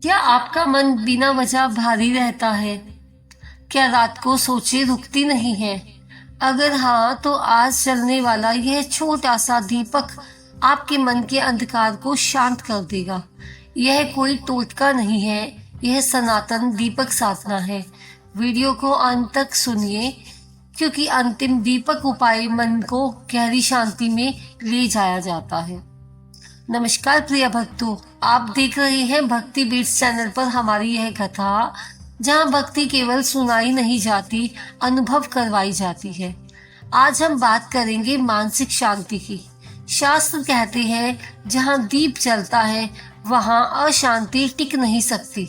क्या आपका मन बिना वजह भारी रहता है? क्या रात को सोचे रुकती नहीं है? अगर हाँ, तो आज चलने वाला यह छोटा सा दीपक आपके मन के अंधकार को शांत कर देगा। यह कोई टोटका नहीं है, यह सनातन दीपक साधना है। वीडियो को अंत तक सुनिए, क्योंकि अंतिम दीपक उपाय मन को गहरी शांति में ले जाया जाता है। नमस्कार प्रिय भक्तों, आप देख रहे हैं भक्ति बीट्स चैनल पर हमारी यह कथा, जहां भक्ति केवल सुनाई नहीं जाती, अनुभव करवाई जाती है। आज हम बात करेंगे मानसिक शांति की। शास्त्र कहते हैं, जहां दीप जलता है वहां अशांति टिक नहीं सकती।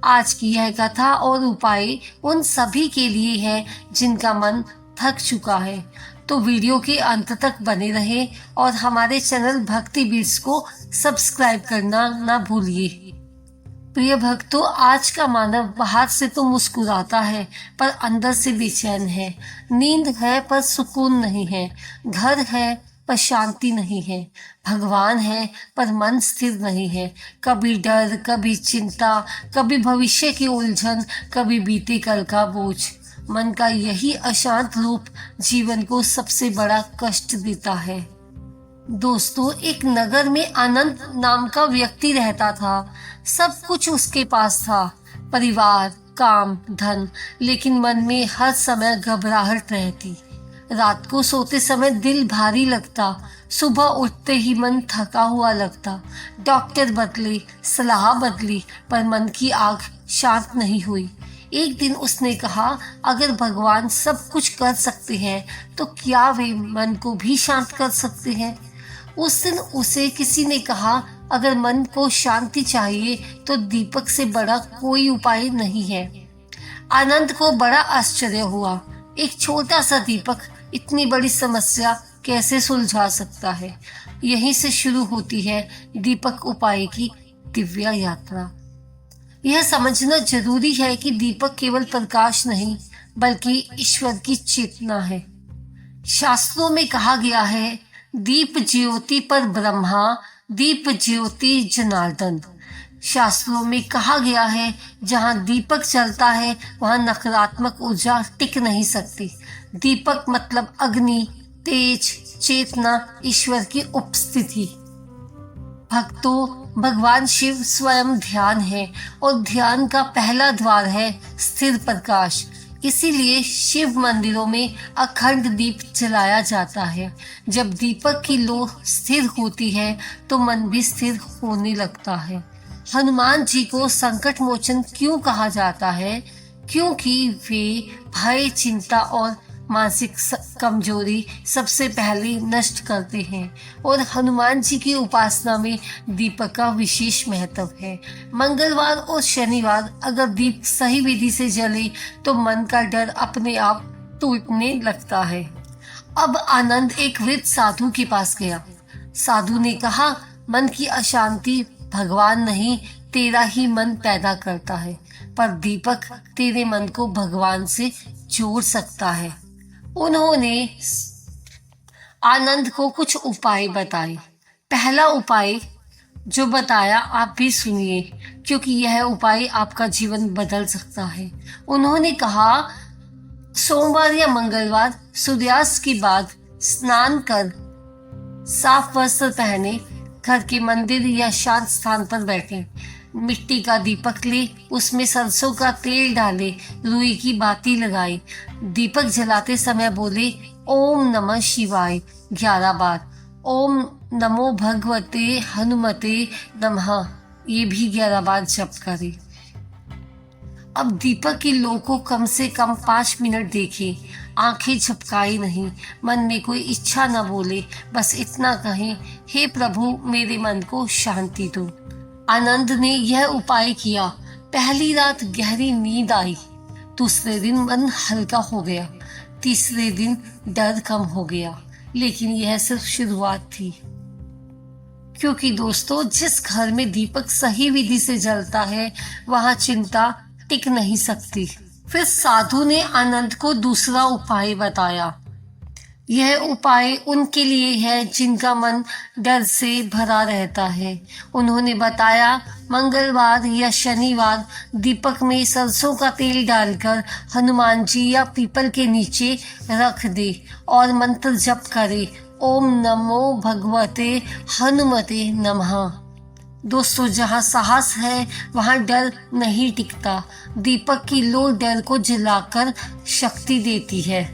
आज की यह कथा और उपाय उन सभी के लिए है जिनका मन थक चुका है। तो वीडियो के अंत तक बने रहे और हमारे चैनल भक्ति बीट्स को सब्सक्राइब करना ना भूलिए। प्रिय भक्तों, आज का मानव बाहर से तो मुस्कुराता है पर अंदर से बेचैन है। नींद है पर सुकून नहीं है, घर है पर शांति नहीं है, भगवान है पर मन स्थिर नहीं है। कभी डर, कभी चिंता, कभी भविष्य की उलझन, कभी बीते कल का बोझ। मन का यही अशांत रूप जीवन को सबसे बड़ा कष्ट देता है। दोस्तों, एक नगर में आनंद नाम का व्यक्ति रहता था। सब कुछ उसके पास था, परिवार, काम, धन, लेकिन मन में हर समय घबराहट रहती। रात को सोते समय दिल भारी लगता, सुबह उठते ही मन थका हुआ लगता। डॉक्टर बदले, सलाह बदली, पर मन की आग शांत नहीं हुई। एक दिन उसने कहा, अगर भगवान सब कुछ कर सकते हैं तो क्या वे मन को भी शांत कर सकते हैं? उस दिन उसे किसी ने कहा, अगर मन को शांति चाहिए तो दीपक से बड़ा कोई उपाय नहीं है। आनंद को बड़ा आश्चर्य हुआ, एक छोटा सा दीपक इतनी बड़ी समस्या कैसे सुलझा सकता है। यहीं से शुरू होती है दीपक उपाय की दिव्य यात्रा। यह समझना जरूरी है कि दीपक केवल प्रकाश नहीं बल्कि ईश्वर की चेतना है। शास्त्रों में कहा गया है, दीप ज्योति पर ब्रह्मा, दीप ज्योति जनार्दन। शास्त्रों में कहा गया है, जहां दीपक जलता है वहां नकारात्मक ऊर्जा टिक नहीं सकती। दीपक मतलब अग्नि, तेज, चेतना, ईश्वर की उपस्थिति। भक्तों, भगवान शिव स्वयं ध्यान है और ध्यान का पहला द्वार है स्थिर प्रकाश। इसीलिए शिव मंदिरों में अखंड दीप जलाया जाता है। जब दीपक की लौ स्थिर होती है तो मन भी स्थिर होने लगता है। हनुमान जी को संकट मोचन क्यों कहा जाता है? क्योंकि वे भय, चिंता और मानसिक कमजोरी सबसे पहले नष्ट करते हैं, और हनुमान जी की उपासना में दीपक का विशेष महत्व है। मंगलवार और शनिवार अगर दीप सही विधि से जले तो मन का डर अपने आप टूटने लगता है। अब आनंद एक वृद्ध साधु के पास गया। साधु ने कहा, मन की अशांति भगवान नहीं, तेरा ही मन पैदा करता है, पर दीपक तेरे मन को भगवान से जोड़ सकता है। उन्होंने आनंद को कुछ उपाय बताए। पहला उपाय जो बताया आप भी सुनिए, क्योंकि यह उपाय आपका जीवन बदल सकता है। उन्होंने कहा, सोमवार या मंगलवार सूर्यास्त के बाद स्नान कर साफ वस्त्र पहने, घर के मंदिर या शांत स्थान पर बैठे, मिट्टी का दीपक ले, उसमें सरसों का तेल डाले, रुई की बाती लगाए, दीपक जलाते समय बोले, ओम नमः शिवाय 11 बार, ओम नमो भगवते हनुमते नमः, ये भी 11 बार जप करें। अब दीपक की लौ को कम से कम 5 मिनट देखें, आंखें झपकाए नहीं, मन में कोई इच्छा न बोले, बस इतना कहें, हे प्रभु मेरे मन को शांति दो। आनंद ने यह उपाय किया। पहली रात गहरी नींद आई, दूसरे दिन मन हल्का हो गया, तीसरे दिन डर कम हो गया। लेकिन यह सिर्फ शुरुआत थी, क्योंकि दोस्तों, जिस घर में दीपक सही विधि से जलता है वहां चिंता टिक नहीं सकती। फिर साधु ने आनंद को दूसरा उपाय बताया। यह उपाय उनके लिए है जिनका मन डर से भरा रहता है। उन्होंने बताया, मंगलवार या शनिवार दीपक में सरसों का तेल डालकर हनुमान जी या पीपल के नीचे रख दे और मंत्र जप करे, ओम नमो भगवते हनुमते नमः। दोस्तों, जहाँ साहस है वहाँ डर नहीं टिकता। दीपक की लो डर को जलाकर शक्ति देती है।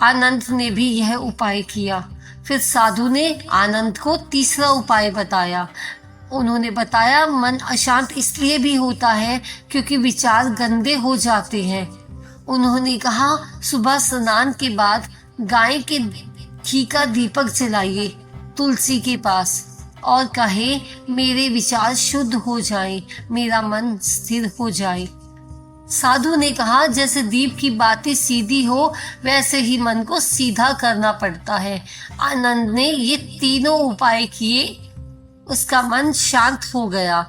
आनंद ने भी यह उपाय किया। फिर साधु ने आनंद को तीसरा उपाय बताया। उन्होंने बताया, मन अशांत इसलिए भी होता है क्योंकि विचार गंदे हो जाते हैं। उन्होंने कहा, सुबह स्नान के बाद गाय के घी का दीपक जलाइए तुलसी के पास और कहे, मेरे विचार शुद्ध हो जाएं, मेरा मन स्थिर हो जाए। साधु ने कहा, जैसे दीप की बातें सीधी हो वैसे ही मन को सीधा करना पड़ता है। आनंद ने ये तीनों उपाय किए, उसका मन शांत हो गया।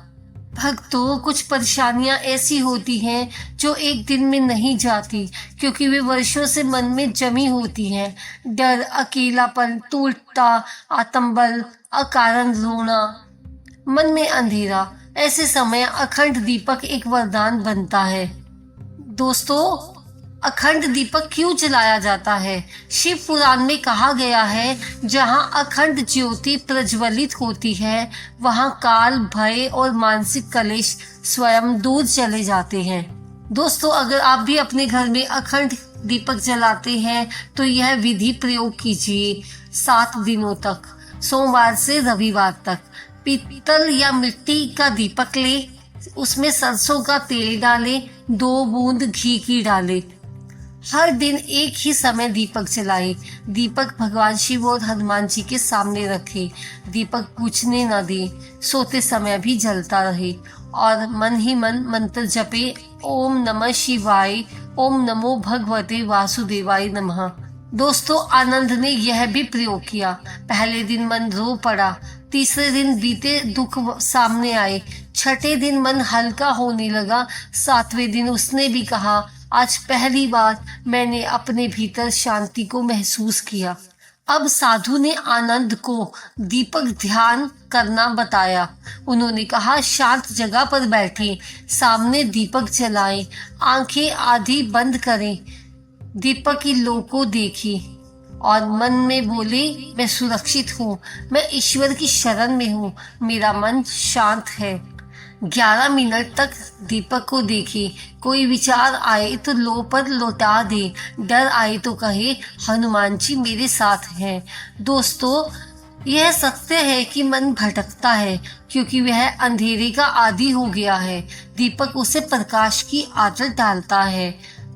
भक्तों, कुछ परेशानियां ऐसी होती हैं जो एक दिन में नहीं जाती क्योंकि वे वर्षों से मन में जमी होती हैं। डर, अकेलापन, टूटता आत्मबल, अकारण रोना, मन में अंधेरा। ऐसे समय अखंड दीपक एक वरदान बनता है। दोस्तों, अखंड दीपक क्यों जलाया जाता है? शिव पुराण में कहा गया है, जहां अखंड ज्योति प्रज्वलित होती है वहां काल, भय और मानसिक कलेश स्वयं दूर चले जाते हैं। दोस्तों, अगर आप भी अपने घर में अखंड दीपक जलाते हैं तो यह विधि प्रयोग कीजिए 7 दिनों तक, सोमवार से रविवार तक। पीतल या मिट्टी का दीपक ले, उसमें सरसों का तेल डालें, 2 बूंद घी की डालें। हर दिन एक ही समय दीपक जलाएं। दीपक भगवान शिव और हनुमान जी के सामने रखें। दीपक बुझने न दें। सोते समय भी जलता रहे और मन ही मन मंत्र जपे, ओम नमः शिवाय, ओम नमो भगवते वासुदेवाय नमः। दोस्तों, आनंद ने यह भी प्रयोग किया। पहले दिन मन रो पड़ा, तीसरे दिन बीते दुख सामने आए, छठे दिन मन हल्का होने लगा, 7वें दिन उसने भी कहा, आज पहली बार मैंने अपने भीतर शांति को महसूस किया। अब साधु ने आनंद को दीपक ध्यान करना बताया। उन्होंने कहा, शांत जगह पर बैठें, सामने दीपक जलाएं, आंखें आधी बंद करें, दीपक की लो को देखें और मन में बोले, मैं सुरक्षित हूँ, मैं ईश्वर की शरण में हूँ, मेरा मन शांत है। 11 मिनट तक दीपक को देखे। कोई विचार आए तो लो पर लौटा दे, डर आए तो कहे, हनुमान जी मेरे साथ हैं। दोस्तों, यह सत्य है कि मन भटकता है क्योंकि वह अंधेरे का आदी हो गया है। दीपक उसे प्रकाश की आदत डालता है।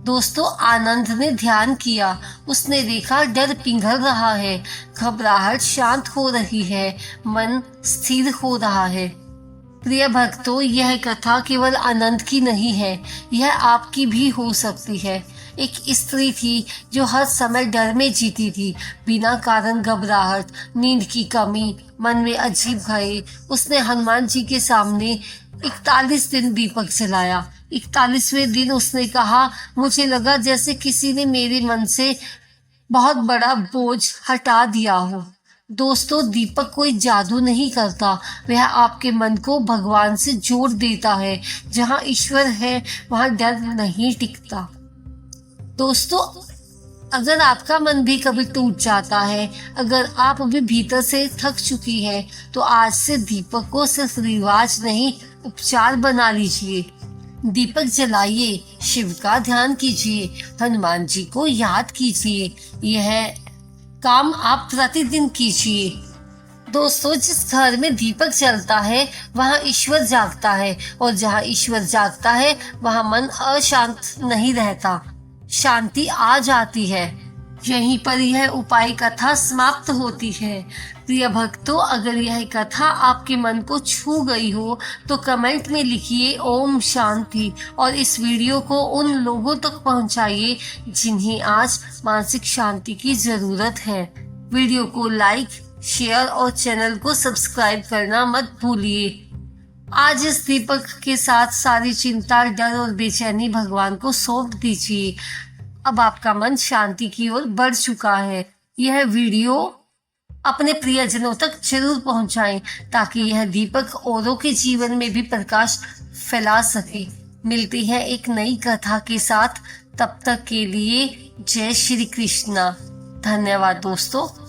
दोस्तों, आनंद ने ध्यान किया। उसने देखा डर पिघल रहा है, घबराहट शांत हो रही है, मन स्थिर हो रहा है। प्रिय भक्तों, यह कथा केवल आनंद की नहीं है, यह आपकी भी हो सकती है। एक स्त्री थी जो हर समय डर में जीती थी, बिना कारण घबराहट, नींद की कमी, मन में अजीब भय। उसने हनुमान जी के सामने 41 दिन दीपक जलाया। 41वें दिन उसने कहा, मुझे लगा जैसे किसी ने मेरे मन से बहुत बड़ा बोझ हटा दिया हो। दोस्तों, दीपक कोई जादू नहीं करता, वह आपके मन को भगवान से जोड़ देता है। जहाँ ईश्वर है वहाँ डर नहीं टिकता। दोस्तों, अगर आपका मन भी कभी टूट जाता है, अगर आप भी भीतर से थक चुकी है, तो आज से दीपक को सिर्फ रिवाज नहीं, उपचार बना लीजिए। दीपक जलाइए, शिव का ध्यान कीजिए, हनुमान जी को याद कीजिए। यह काम आप प्रतिदिन कीजिए। दोस्तों, जिस घर में दीपक जलता है वहाँ ईश्वर जागता है और जहाँ ईश्वर जागता है वहाँ मन अशांत नहीं रहता, शांति आ जाती है। यहीं पर यह उपाय कथा समाप्त होती है। प्रिय भक्तों, अगर यह कथा आपके मन को छू गई हो तो कमेंट में लिखिए ओम शांति और इस वीडियो को उन लोगों तक पहुंचाइए जिन्हें आज मानसिक शांति की जरूरत है। वीडियो को लाइक, शेयर और चैनल को सब्सक्राइब करना मत भूलिए। आज इस दीपक के साथ सारी चिंता, डर और बेचैनी भगवान को सौंप दीजिए। अब आपका मन शांति की ओर बढ़ चुका है। यह वीडियो अपने प्रियजनों तक जरूर पहुंचाएं ताकि यह दीपक औरों के जीवन में भी प्रकाश फैला सके। मिलती है एक नई कथा के साथ, तब तक के लिए जय श्री कृष्णा। धन्यवाद दोस्तों।